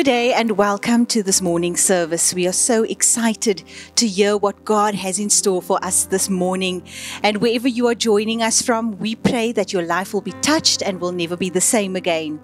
Good day and welcome to this morning service. We are so excited to hear what God has in store for us this morning. And wherever you are joining us from, we pray that your life will be touched and will never be the same again.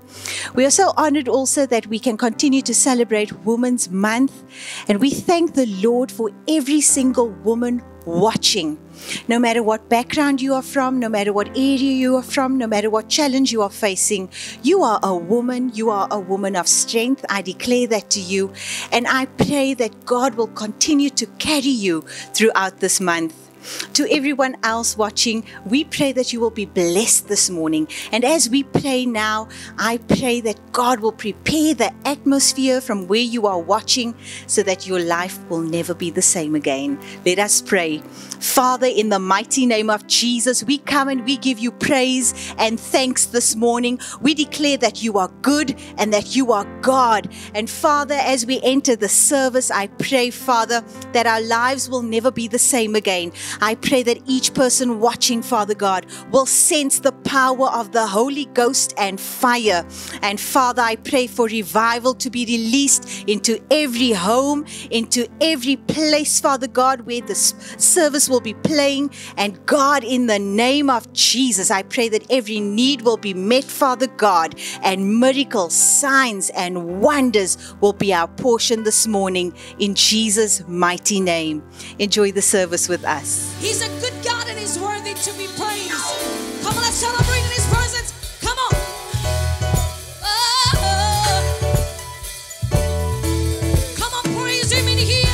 We are so honored also that we can continue to celebrate Women's Month. And we thank the Lord for every single woman watching. No matter what background you are from, no matter what area you are from, no matter what challenge you are facing, you are a woman of strength. I declare that to you, and I pray that God will continue to carry you throughout this month. To everyone else watching, we pray that you will be blessed this morning. And as we pray now, I pray that God will prepare the atmosphere from where you are watching so that your life will never be the same again. Let us pray. Father, in the mighty name of Jesus, we come and we give you praise and thanks this morning. We declare that you are good and that you are God. And Father, as we enter the service, I pray, Father, that our lives will never be the same again. I pray that each person watching, Father God, will sense the power of the Holy Ghost and fire. And Father, I pray for revival to be released into every home, into every place, Father God, where this service will be playing. And God, in the name of Jesus, I pray that every need will be met, Father God, and miracles, signs, and wonders will be our portion this morning in Jesus' mighty name. Enjoy the service with us. He's a good God and He's worthy to be praised. Come on, let's celebrate in His presence. Come on. Come on, praise Him in here.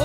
Oh,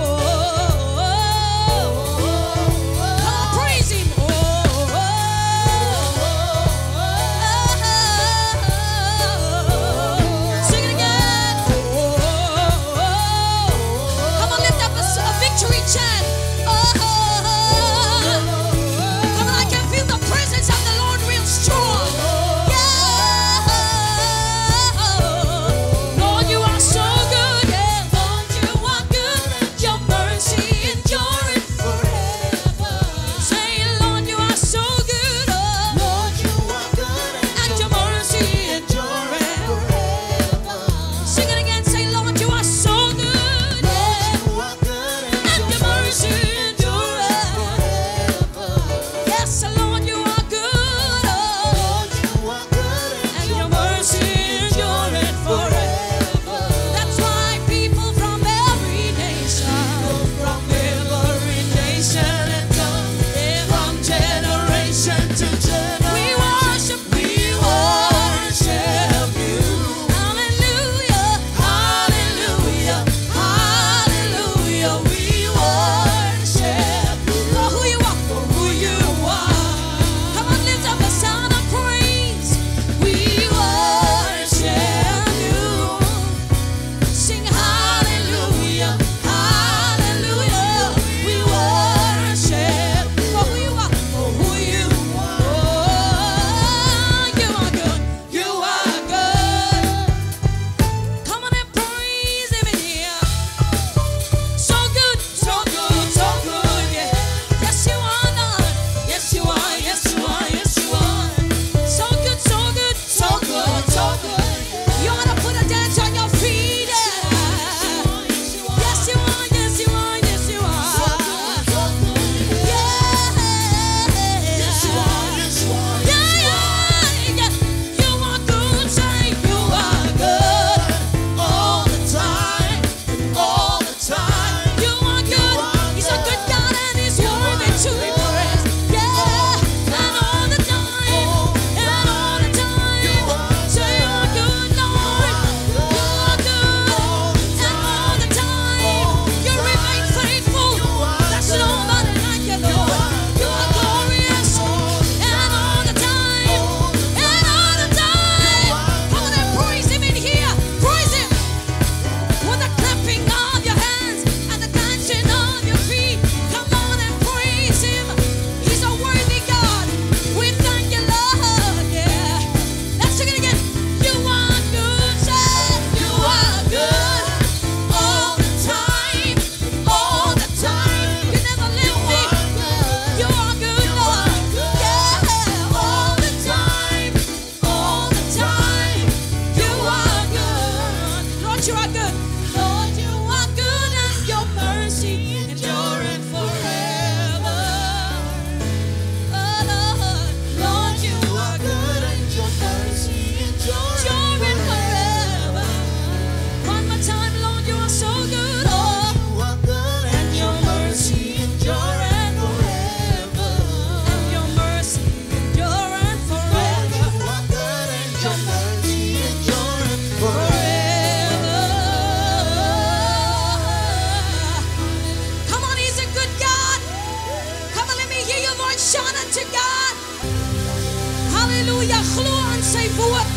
glo aan sy woord.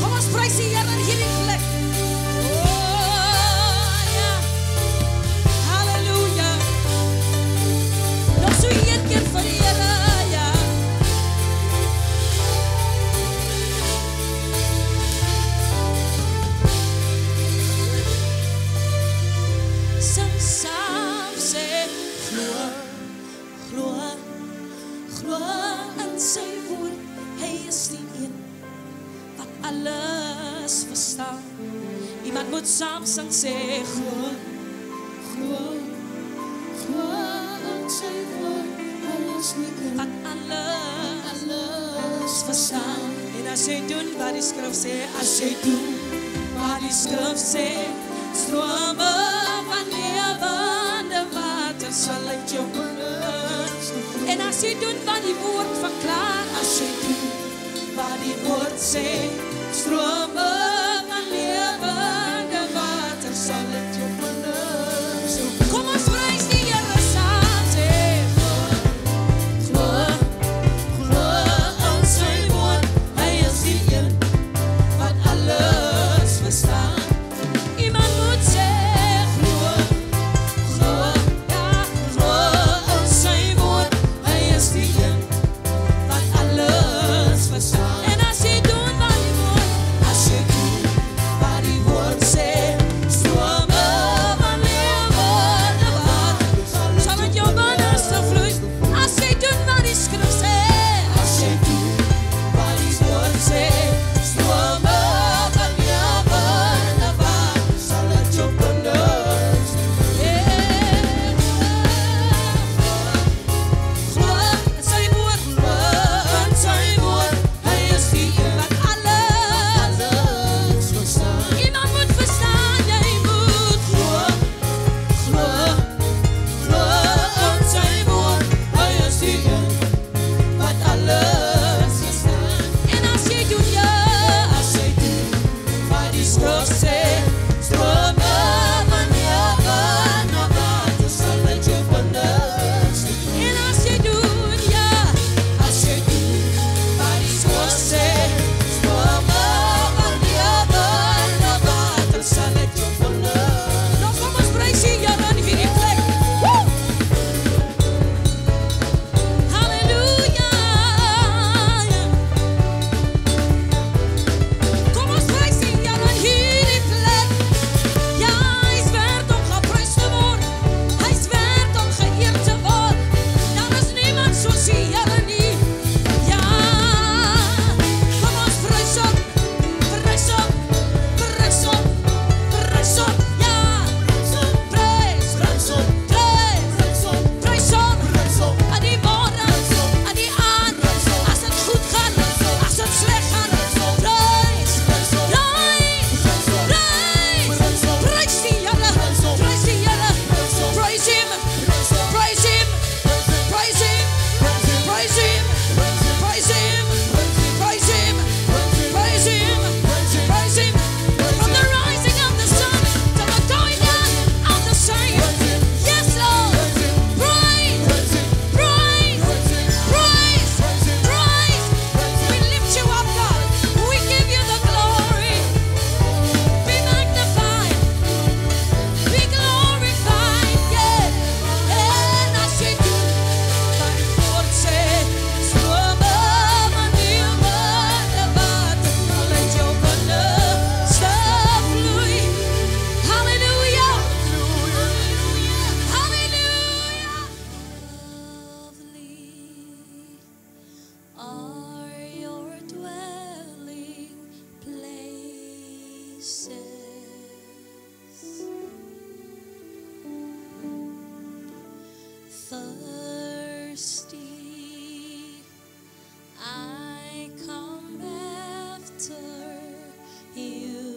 Kom ons prys die Here in hierdie plek. Oh, ja. Halleluja. Nog so een keer vir die Here, ja. Sing saam, sê, glo in sy woord. Hy is die een wat alles verstaan. Iemand moet saam sing, sê, glo in sy woord. Hy is die een wat alles verstaan. En as jy doen wat die skrif sê, as jy doen wat die skrif sê, strome van lewende water sal uit jou binneland. En as jy doen wat die woord verklaar, as jy doen wat die woord sê, strome van lewende water sal uit jou binneland. Kom ons prys die Here saam, sê, glo in sy woord. Hy is die een wat alles verstaan. Iemand moet sê, glo in sy woord. Hy is die een wat alles verstaan. En as jy doen wat die woord, as jy doen wat die woord sê, strome van lewende water sal uit jou binneste vloei. As jy doen wat die skrif sê, as jy doen wat die woord sê, strome van lewende water sal uit jou binneste vloei. Glo in sy woord, hy is die een wat alles verstaan. Iemand moet verstaan, jy moet glo in sy woord. Hy is die een wat alles verstaan. En as jy doen, ja, as jy doen wat die skrif sê, strome van lewende water sal uit jou binneste vloei. En as jy doen, ja, as jy doen wat die skrif sê, strome van lewende water sal uit jou binneste. Nou kom ons prys die Here in hierdie plek. Woe! Halleluja. Kom ons prys die Here in hierdie plek. Ja, hy is werd om geprys te word. Hy is werd om geëer te word. Daar is niemand soos die Here nie. Ja, kom ons prys hom. Prys hom. Prys hom. Prys hom. Ja. Prys. Prys hom. Prys hom. Prys hom. Aan die môre, aan die aand, as dit goed gaan, as dit sleg gaan. Prys. Prys. Prys die Here. Prys die Here. Praise him. Praise him. Praise him. Praise him. Praise him. Praise him. Praise him. Praise him. From the rising of the sun to the going down of the same. Yes, Lord. Praise. Praise. Praise. Praise. We lift you up, God. We give you the glory. Be magnified. Be glorified. Yeah. And as jy doen wat die woord sê, strome van lewende water sal uit jou binneste vloei. Halleluja. Halleluja. Lovely are your dwelling places. Thirsty, I come after you.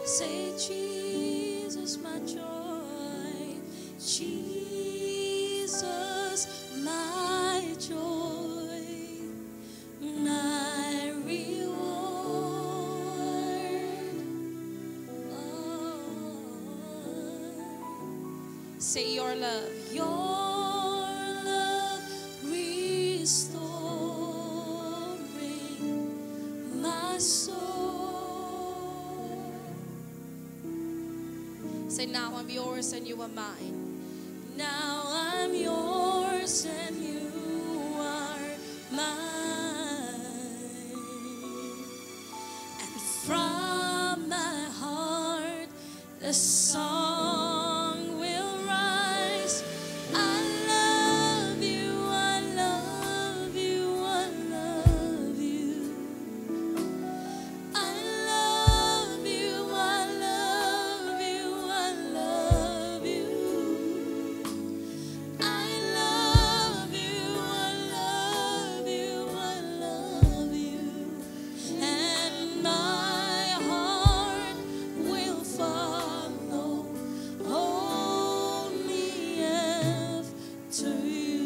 Say, Jesus, my joy. Jesus, my joy. My reward. Oh. Say your love. Your love. Say, now I'm yours and you are mine. Now I'm yours and you are mine. And from my heart the song will rise. I love you, I love you, I love you. I love you, I love you, I love you. I love you, I love you, I love you. And my heart will follow only after you.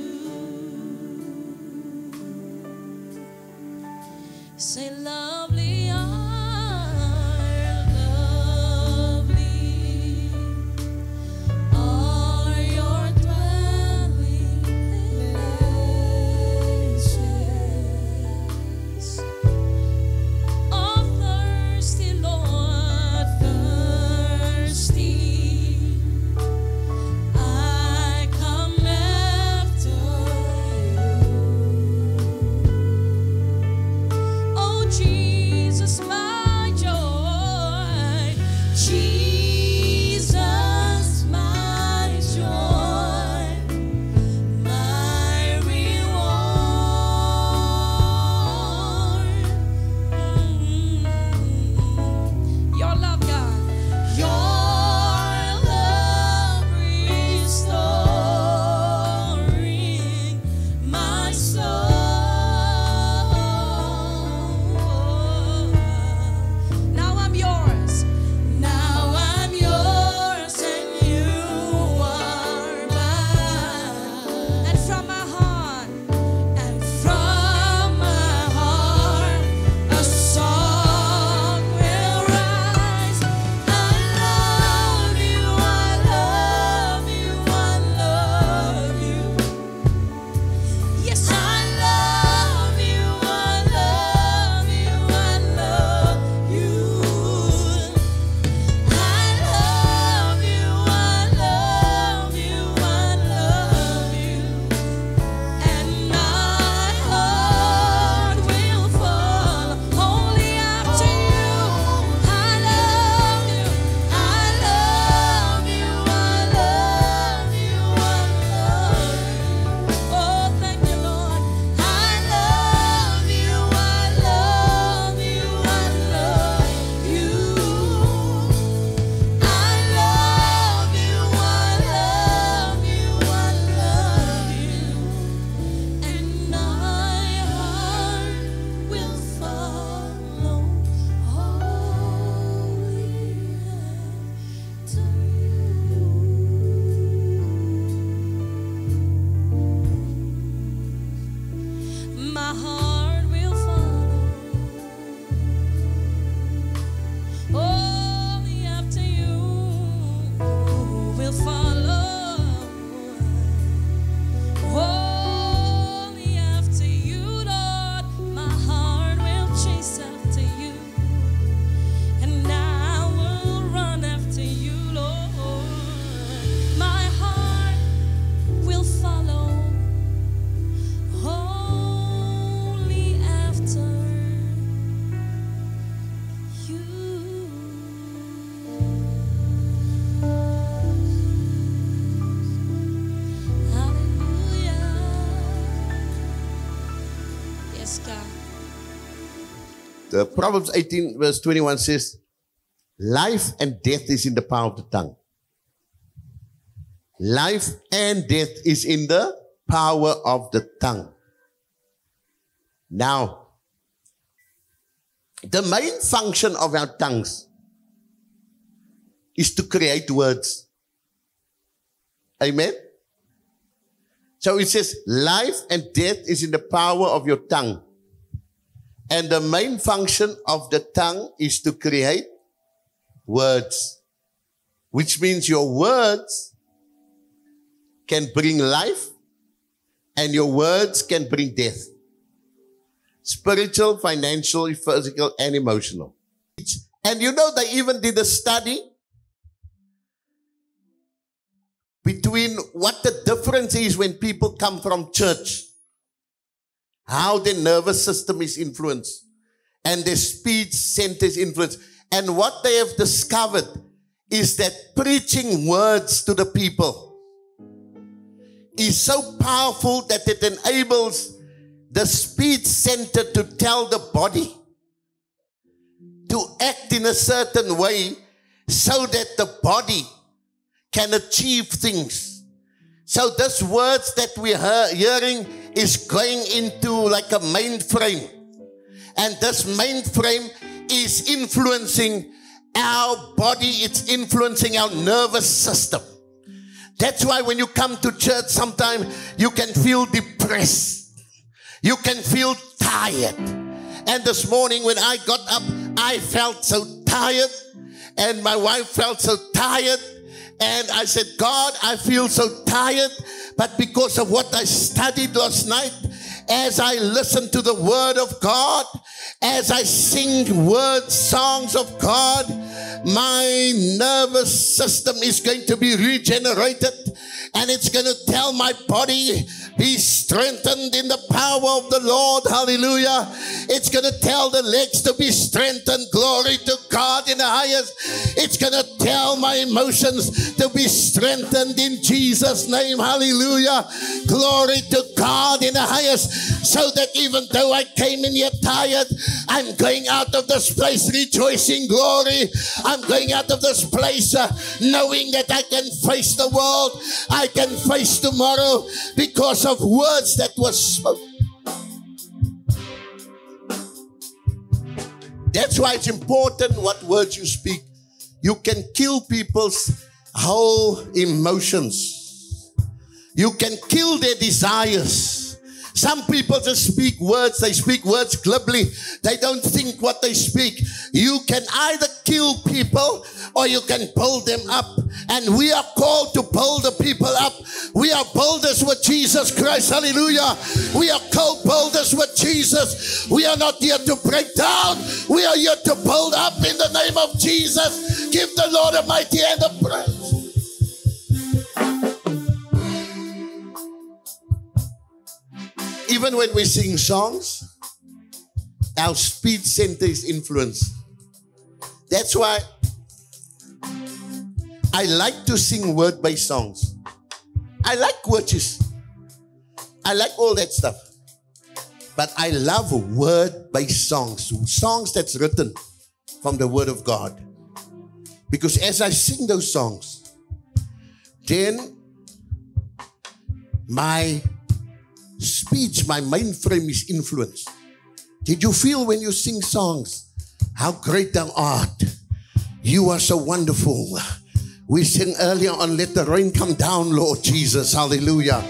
Say, lovely are, lovely are your dwelling places. Oh, thirsty Lord, thirsty, I come after you. Oh, Jesus, my joy. Jesus, my joy, my reward. Your love, God. Your love restoring my soul. Now I'm yours. Now I'm yours and you are mine. And from my heart, a song will rise. I love you, I love you, I love you. Yes, I love you, I love you, I love you. I love you, I love you, I love you. And my heart will follow only after you. I love you, I love you, I love you, I love you. Oh, thank you, Lord. I love you, I love you, I love you. I love you, I love you, I love you. And my heart will follow only after you. My heart will follow only after you. Will follow only after you, Lord. My heart will chase after you, and I will run after you, Lord. My heart will follow only after you. Hallelujah. Yes, God. The Proverbs 18 verse 21 says, life and death is in the power of the tongue. Life and death is in the power of the tongue. Now, the main function of our tongues is to create words. Amen? So it says, life and death is in the power of your tongue. And the main function of the tongue is to create words. Which means your words can bring life and your words can bring death. Spiritual, financial, physical, and emotional. And you know, they even did a study between what the difference is when people come from church, how their nervous system is influenced, and their speech center is influenced. And what they have discovered is that preaching words to the people is so powerful that it enables the speech center to tell the body to act in a certain way so that the body can achieve things. So this words that we are hearing is going into like a mainframe. And this mainframe is influencing our body. It's influencing our nervous system. That's why when you come to church, sometimes you can feel depressed. You can feel tired. And this morning when I got up, I felt so tired. And my wife felt so tired. And I said, God, I feel so tired. But because of what I studied last night, as I listen to the word of God, as I sing words, songs of God, my nervous system is going to be regenerated, and it's going to tell my body, be strengthened in the power of the Lord. Hallelujah. It's going to tell the legs to be strengthened. Glory to God in the highest. It's going to tell my emotions to be strengthened in Jesus' name. Hallelujah. Glory to God in the highest. So that even though I came in here tired, I'm going out of this place rejoicing. Glory. I'm going out of this place knowing that I can face the world. I can face tomorrow because of words that were spoken. That's why it's important what words you speak. You can kill people's whole emotions. You can kill their desires. Some people just speak words. They speak words glibly. They don't think what they speak. You can either kill people or you can build them up. And we are called to build the people up. We are builders with Jesus Christ. Hallelujah. We are called builders with Jesus. We are not here to break down. We are here to build up in the name of Jesus. Give the Lord a mighty hand of praise. Even when we sing songs, our speech center is influenced. That's why I like to sing word-based songs. I like quotes. I like all that stuff. But I love word-based songs. Songs that's written from the Word of God. Because as I sing those songs, then my speech, my mainframe is influenced. Did you feel when you sing songs, how great thou art? You are so wonderful. We sang earlier on, let the rain come down, Lord Jesus. Hallelujah.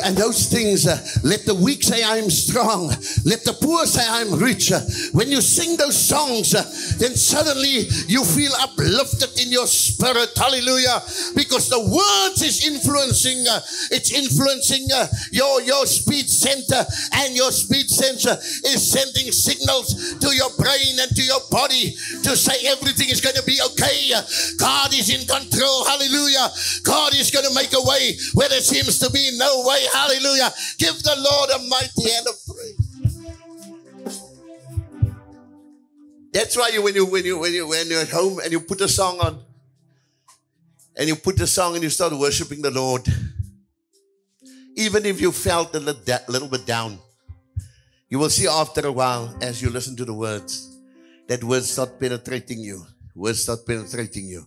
And those things, let the weak say I am strong. Let the poor say I am rich. When you sing those songs, then suddenly you feel uplifted in your spirit. Hallelujah. Because the words is influencing, it's influencing your speech center. And your speech center is sending signals to your brain and to your body to say everything is going to be okay. God is in control. Hallelujah. God is going to make a way where there seems to be no way. Hallelujah. Give the Lord a mighty hand of praise. That's why when you're at home and you put a song on, and you put the song and you start worshiping the Lord, even if you felt a little bit down, you will see after a while, as you listen to the words, that words start penetrating you. Words start penetrating you.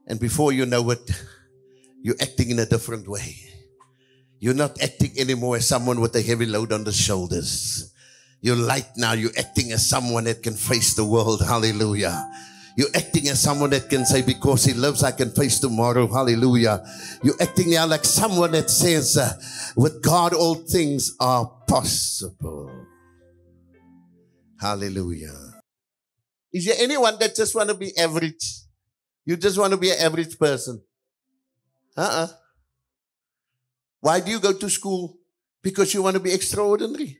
And before you know it, you're acting in a different way. You're not acting anymore as someone with a heavy load on the shoulders. You're light now. You're acting as someone that can face the world. Hallelujah. You're acting as someone that can say, because he lives, I can face tomorrow. Hallelujah. You're acting now like someone that says, with God, all things are possible. Hallelujah. Is there anyone that just want to be average? You just want to be an average person? Why do you go to school? Because you want to be extraordinary.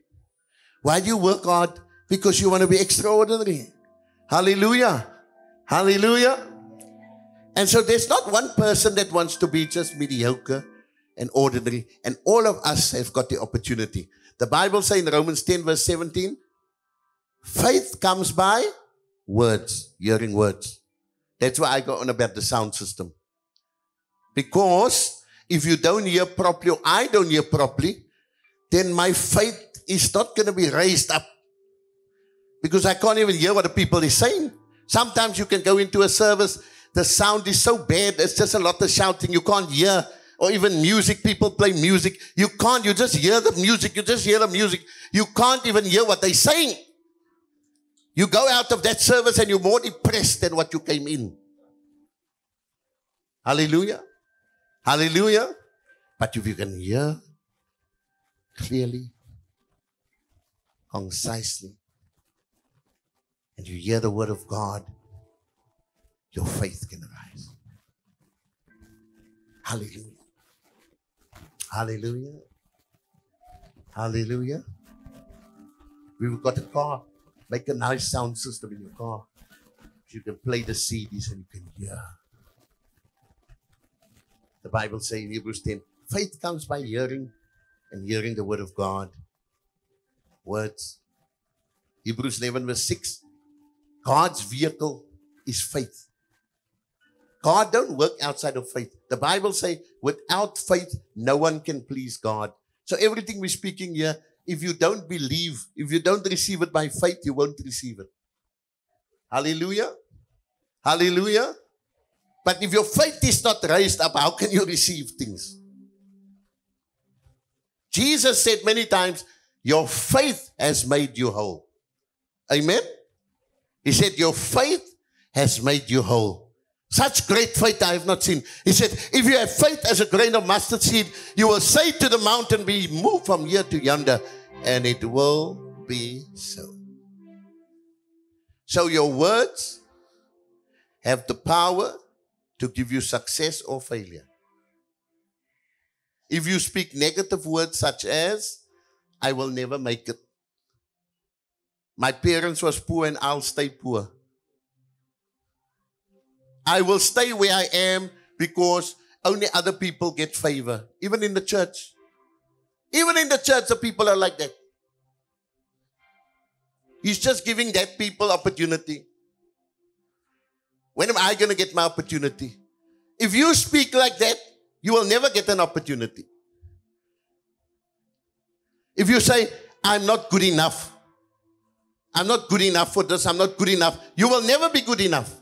Why do you work hard? Because you want to be extraordinary. Hallelujah. Hallelujah. And so there's not one person that wants to be just mediocre and ordinary. And all of us have got the opportunity. The Bible says in Romans 10 verse 17, faith comes by words, hearing words. That's why I go on about the sound system. Because if you don't hear properly, or I don't hear properly, then my faith is not going to be raised up. Because I can't even hear what the people are saying. Sometimes you can go into a service, the sound is so bad, it's just a lot of shouting, you can't hear. Or even music, people play music. You can't, you just hear the music, You can't even hear what they're saying. You go out of that service and you're more depressed than what you came in. Hallelujah. Hallelujah. But if you can hear clearly, concisely, and you hear the word of God, your faith can rise. Hallelujah. Hallelujah. Hallelujah. We've got a car. Make a nice sound system in your car. You can play the CDs and you can hear. The Bible says in Hebrews 10, faith comes by hearing, and hearing the word of God. Words. Hebrews 11 verse 6. God's vehicle is faith. God don't work outside of faith. The Bible says, without faith, no one can please God. So everything we're speaking here, if you don't believe, if you don't receive it by faith, you won't receive it. Hallelujah. Hallelujah. But if your faith is not raised up, how can you receive things? Jesus said many times, your faith has made you whole. Amen. He said, your faith has made you whole. Such great faith I have not seen. He said, if you have faith as a grain of mustard seed, you will say to the mountain, be moved from here to yonder, and it will be so. So your words have the power to give you success or failure. If you speak negative words such as, I will never make it. My parents was poor and I'll stay poor. I will stay where I am because only other people get favor. Even in the church. Even in the church, the people are like that. He's just giving that people opportunity. When am I going to get my opportunity? If you speak like that, you will never get an opportunity. If you say, I'm not good enough. I'm not good enough for this. I'm not good enough. You will never be good enough.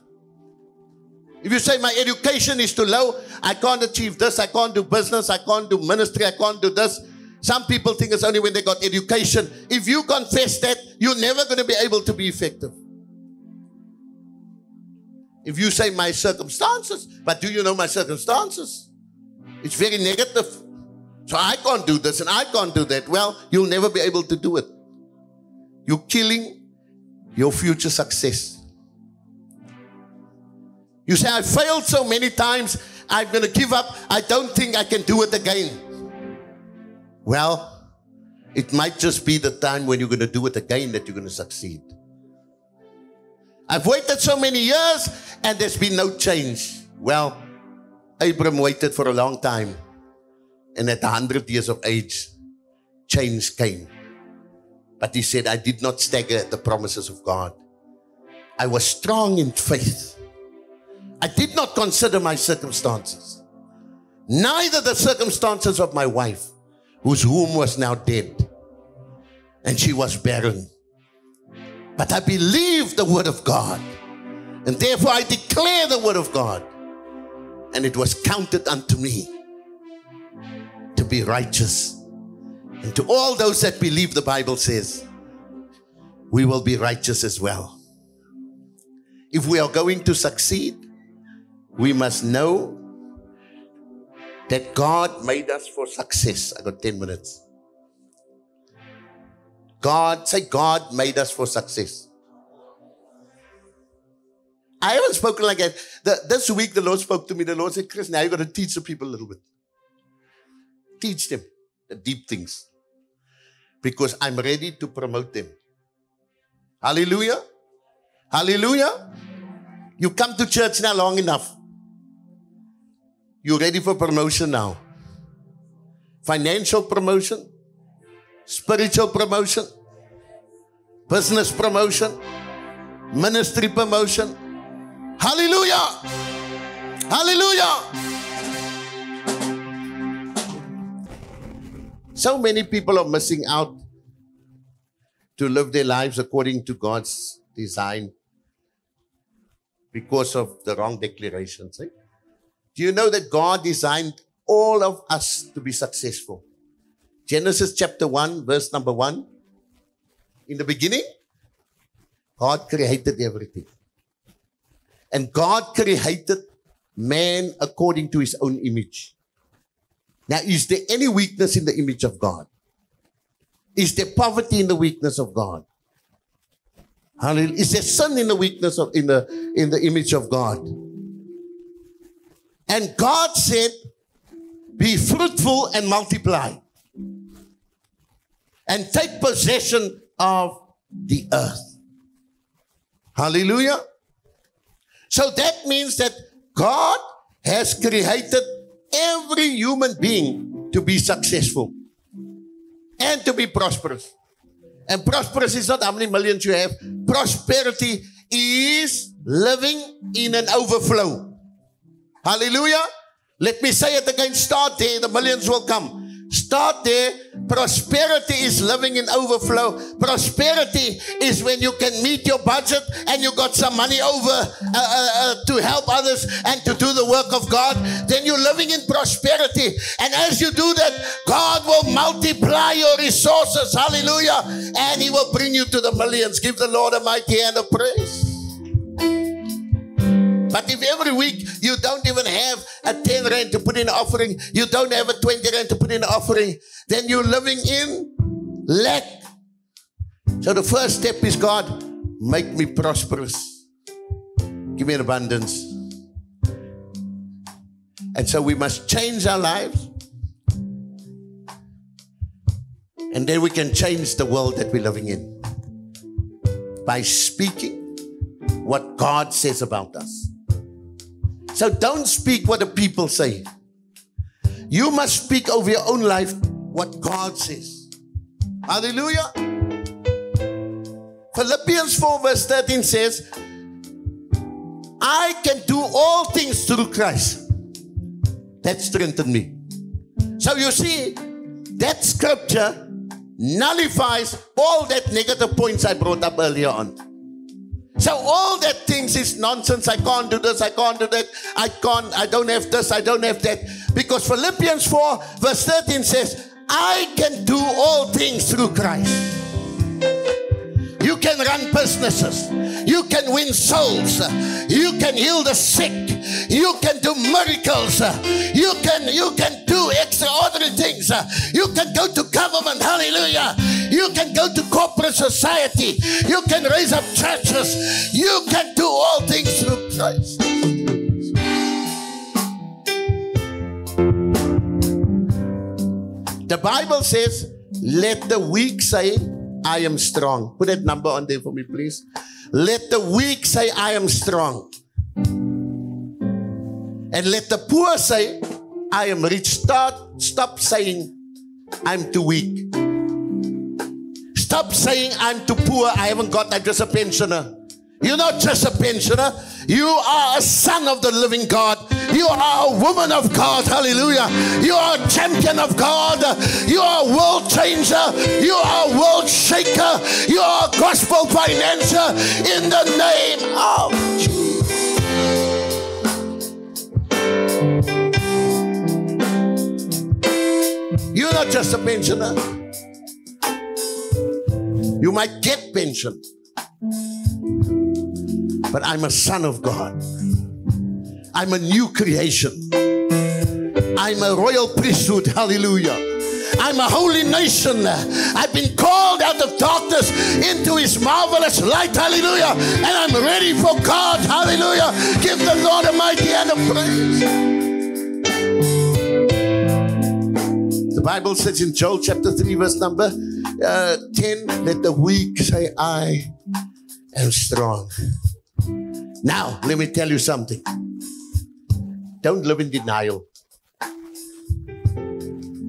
If you say my education is too low, I can't achieve this, I can't do business, I can't do ministry, I can't do this. Some people think it's only when they got education. If you confess that, you're never going to be able to be effective. If you say my circumstances, but do you know my circumstances? It's very negative. So I can't do this and I can't do that. Well, you'll never be able to do it. You're killing your future success. You say, I failed so many times, I'm going to give up. I don't think I can do it again. Well, it might just be the time when you're going to do it again that you're going to succeed. I've waited so many years and there's been no change. Well, Abraham waited for a long time. And at 100 years of age, change came. But he said, I did not stagger at the promises of God. I was strong in faith. I did not consider my circumstances. Neither the circumstances of my wife, whose womb was now dead. And she was barren. But I believed the word of God. And therefore I declare the word of God. And it was counted unto me to be righteous. And to all those that believe, the Bible says, we will be righteous as well. If we are going to succeed, we must know that God made us for success. I got 10 minutes. God made us for success. I haven't spoken like that. This week the Lord spoke to me. The Lord said, Chris, now you've got to teach the people a little bit. Teach them the deep things. Because I'm ready to promote them. Hallelujah. Hallelujah. You come to church now long enough. You ready for promotion now? Financial promotion, spiritual promotion, business promotion, ministry promotion. Hallelujah! Hallelujah! So many people are missing out to live their lives according to God's design because of the wrong declarations. Do you know that God designed all of us to be successful? Genesis chapter 1, verse number 1. In the beginning, God created everything. And God created man according to his own image. Now, is there any weakness in the image of God? Is there poverty in the weakness of God? Hallelujah. Is there sin in the weakness of in the image of God? And God said, be fruitful and multiply. And take possession of the earth. Hallelujah. So that means that God has created every human being to be successful and to be prosperous. And prosperous is not how many millions you have. Prosperity is living in an overflow. Hallelujah. Let me say it again. Start there. The millions will come. Start there. Prosperity is living in overflow. Prosperity is when you can meet your budget and you got some money over to help others and to do the work of God. Then you're living in prosperity. And as you do that, God will multiply your resources. Hallelujah. And He will bring you to the millions. Give the Lord a mighty hand of praise. But if every week you don't even have a 10 rand to put in an offering, you don't have a 20 rand to put in an offering, then you're living in lack. So the first step is, God, make me prosperous. Give me an abundance. And so we must change our lives. And then we can change the world that we're living in. By speaking what God says about us. So don't speak what the people say. You must speak over your own life what God says. Hallelujah. Philippians 4 verse 13 says, I can do all things through Christ that strengthened me. So you see, that scripture nullifies all that negative points I brought up earlier on. So all that things is nonsense. I can't do this, I can't do that. I don't have this, I don't have that. Because Philippians 4 verse 13 says, I can do all things through Christ. You can run businesses. You can win souls. You can heal the sick. You can do miracles. You can do extraordinary things. You can go to government. Hallelujah. You can go to corporate society. You can raise up churches. You can do all things through Christ. The Bible says, let the weak say, I am strong. Put that number on there for me, please. Let the weak say, I am strong. And let the poor say, I am rich. Stop saying, I'm too weak. Stop saying, I'm too poor. I haven't got, I'm just a pensioner. You're not just a pensioner. You are a son of the living God. You are a woman of God. Hallelujah. You are a champion of God. You are a world changer. You are a world shaker. You are a gospel financer in the name of Jesus. You're not just a pensioner. You might get pension. But I'm a son of God. I'm a new creation. I'm a royal priesthood. Hallelujah. I'm a holy nation. I've been called out of darkness into His marvelous light. Hallelujah. And I'm ready for God. Hallelujah. Give the Lord a mighty hand of praise. The Bible says in Joel chapter 3 verse number 10, let the weak say, I am strong. Now, let me tell you something. Don't live in denial.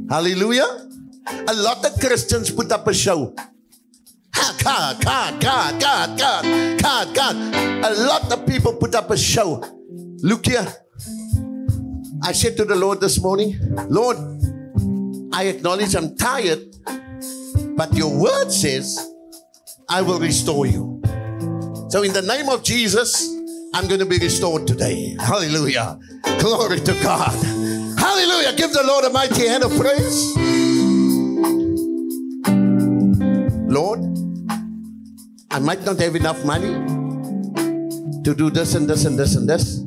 Hallelujah. A lot of Christians put up a show. God. A lot of people put up a show. Look here. I said to the Lord this morning, Lord, I acknowledge I'm tired, but your word says, I will restore you. So in the name of Jesus, I'm going to be restored today. Hallelujah. Glory to God. Hallelujah. Give the Lord a mighty hand of praise. Lord, I might not have enough money to do this and this and this and this.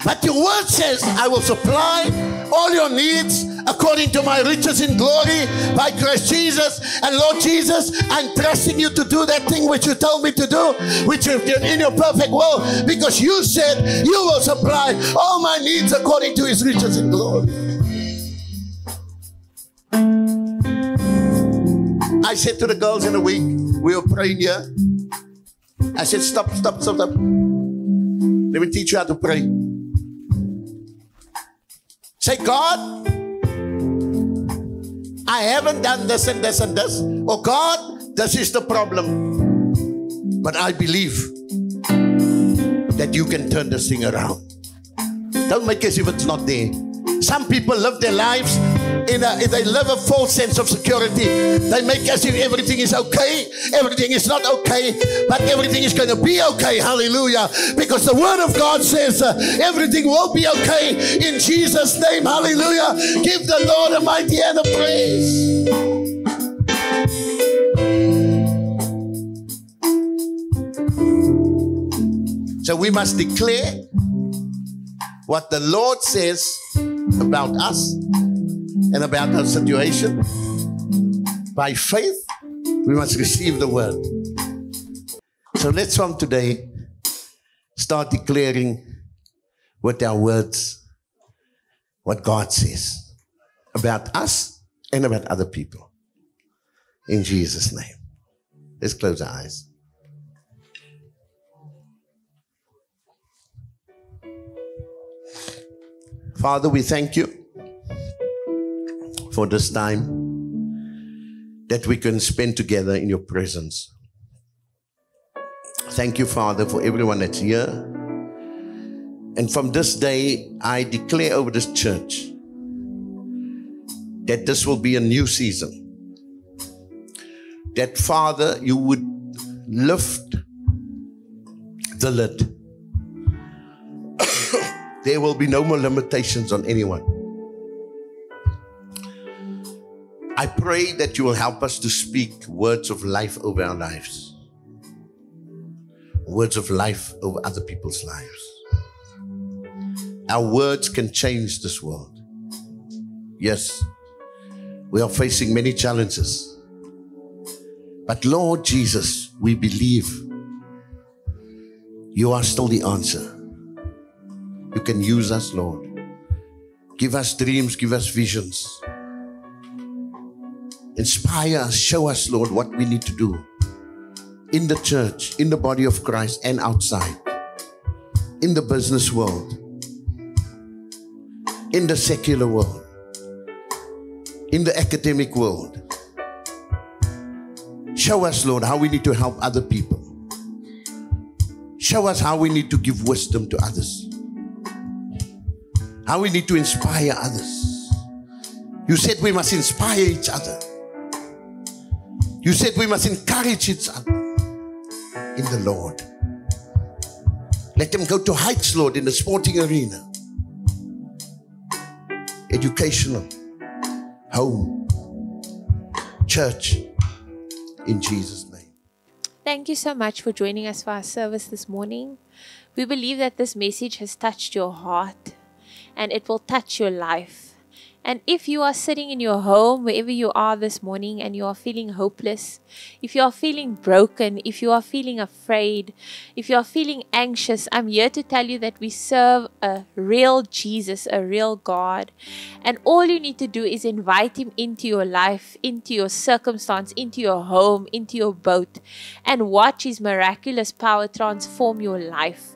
But your word says, I will supply all your needs according to my riches in glory by Christ Jesus. And Lord Jesus, I'm trusting you to do that thing which you told me to do, which is in your perfect will, because you said you will supply all my needs according to his riches in glory. I said to the girls in a week, we were praying here. I said, stop. Let me teach you how to pray. Say, God, I haven't done this and this and this. Oh God, this is the problem. But I believe that you can turn this thing around. Don't make as if it's not there. Some people live their lives they live a false sense of security. They make as if everything is okay. Everything is not okay, but everything is going to be okay. Hallelujah. Because the word of God says everything will be okay in Jesus' name. Hallelujah. Give the Lord a mighty hand of praise. So we must declare what the Lord says about us and about our situation. By faith, we must receive the word. So let's from today start declaring with our words what God says about us and about other people. In Jesus' name. Let's close our eyes. Father, we thank you for this time that we can spend together in your presence. Thank you, Father, for everyone that's here. And from this day, I declare over this church that this will be a new season. That, Father, you would lift the lid. There will be no more limitations on anyone. I pray that you will help us to speak words of life over our lives. Words of life over other people's lives. Our words can change this world. Yes, we are facing many challenges. But Lord Jesus, we believe you are still the answer. You can use us, Lord. Give us dreams, give us visions. Inspire us, show us, Lord, what we need to do in the church, in the body of Christ, and outside, in the business world, in the secular world, in the academic world. Show us, Lord, how we need to help other people. Show us how we need to give wisdom to others. How we need to inspire others. You said we must inspire each other. You said we must encourage each other in the Lord. Let them go to heights, Lord, in the sporting arena, educational, home, church, in Jesus' name. Thank you so much for joining us for our service this morning. We believe that this message has touched your heart and it will touch your life. And if you are sitting in your home, wherever you are this morning, and you are feeling hopeless, if you are feeling broken, if you are feeling afraid, if you are feeling anxious, I'm here to tell you that we serve a real Jesus, a real God. And all you need to do is invite him into your life, into your circumstance, into your home, into your boat, and watch his miraculous power transform your life.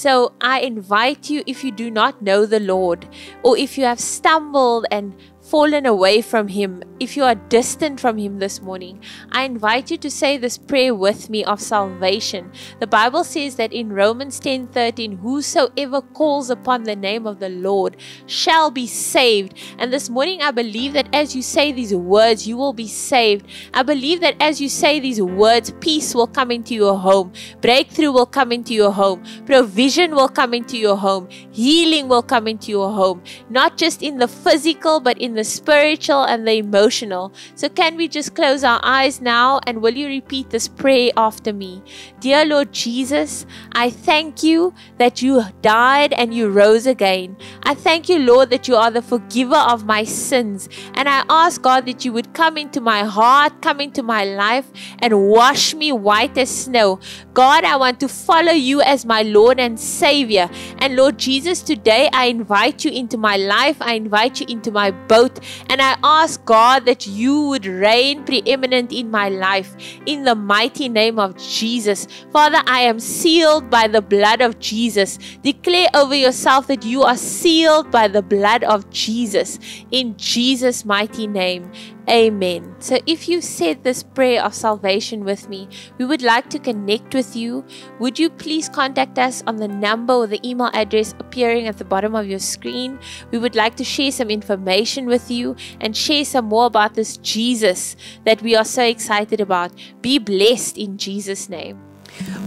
So I invite you, if you do not know the Lord, or if you have stumbled and fallen away from Him, if you are distant from Him this morning, I invite you to say this prayer with me of salvation. The Bible says that in Romans 10:13, whosoever calls upon the name of the Lord shall be saved. And this morning I believe that as you say these words, you will be saved. I believe that as you say these words, peace will come into your home, breakthrough will come into your home, provision will come into your home, healing will come into your home, not just in the physical but in the spiritual and the emotional. So can we just close our eyes now, and will you repeat this prayer after me? Dear Lord Jesus, I thank you that you died and you rose again. I thank you, Lord, that you are the forgiver of my sins, and I ask, God, that you would come into my heart, come into my life, and wash me white as snow. God, I want to follow you as my Lord and Savior. And Lord Jesus, today I invite you into my life. I invite you into my boat. And I ask, God, that you would reign preeminent in my life, in the mighty name of Jesus. Father, I am sealed by the blood of Jesus. Declare over yourself that you are sealed by the blood of Jesus, in Jesus' mighty name. Amen. So if you said this prayer of salvation with me, we would like to connect with you. Would you please contact us on the number or the email address appearing at the bottom of your screen? We would like to share some information with you and share some more about this Jesus that we are so excited about. Be blessed in Jesus' name.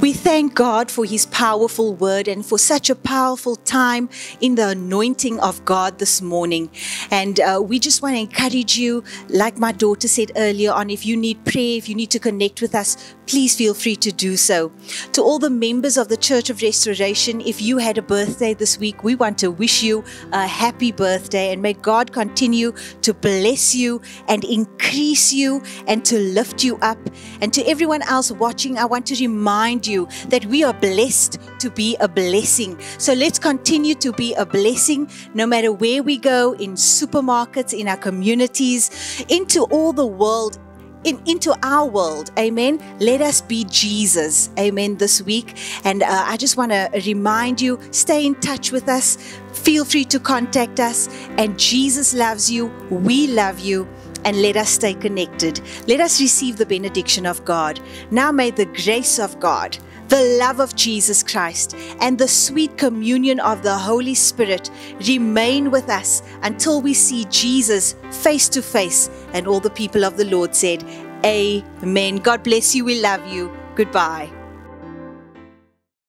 We thank God for His powerful word and for such a powerful time in the anointing of God this morning. And we just want to encourage you, like my daughter said earlier on, if you need prayer, if you need to connect with us, please feel free to do so. To all the members of the Church of Restoration, if you had a birthday this week, we want to wish you a happy birthday, and may God continue to bless you and increase you and to lift you up. And to everyone else watching, I want to remind you that we are blessed to be a blessing. So let's continue to be a blessing no matter where we go, in supermarkets, in our communities, into all the world, into our world. Amen. Let us be Jesus. Amen. This week. And I just want to remind you, stay in touch with us. Feel free to contact us. And Jesus loves you. We love you. And let us stay connected. Let us receive the benediction of God. Now may the grace of God, the love of Jesus Christ, and the sweet communion of the Holy Spirit remain with us until we see Jesus face to face. And all the people of the Lord said, Amen. God bless you. We love you. Goodbye.